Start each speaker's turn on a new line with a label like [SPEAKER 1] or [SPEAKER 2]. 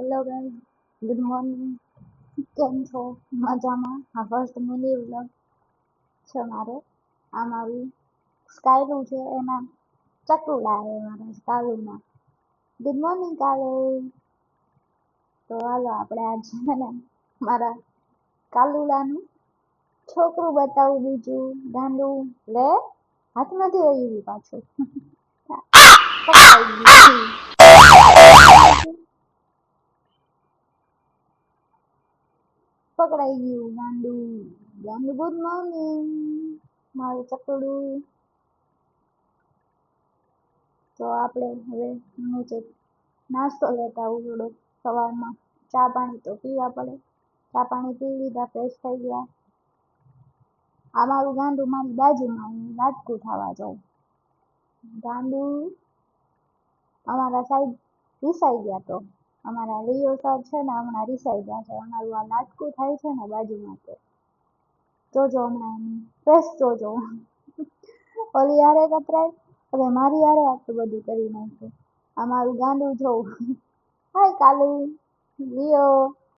[SPEAKER 1] Hello guys, good morning. કેમ છો? મજામાં? આ ફર્સ્ટ મિની વ્લોગ છે મારે. આ મારું સ્કાયલું છે, એના ચકુલા છે મારા સ્કાયલુના. ગુડ મોર્નિંગ કાલુ. તો હાલો આપણે આજે મને મારા કાલુલાનું છોકરું બતાવું, બીજું ગાંડું લે હાથ નથી રહ્યું પાછું. પકડાઈ ગયું. પકડાઈ ગયું ગાંડું. ગાંડું ગુડ મોર્નિંગ મારું ચકડું. તો આપણે હવે નીચે નાસ્તો લેતા આવું થોડોક. સવારમાં ચા પાણી તો પીવા પડે. ચા પાણી પી લીધા, ફ્રેશ થઈ ગયા. આ મારું ગાંડું મારી બાજુમાં લાટકું થવા જાઉં. ગાંડું અમારા સાહેબ રિસાઈ ગયા. તો અમારા રિયો સર છે ને હમણાં રિસાઈ ગયા છે. અમારું આ લાટકું થાય છે ને બાજુમાં, તો જોજો હમણાં એની ફેસ જોજો. ઓલી યારે કતરાય, હવે મારી યારે આટલું બધું કરી નાખ્યું. અમારું ગાંડું જોઉં. હાય કાલુ, લિયો,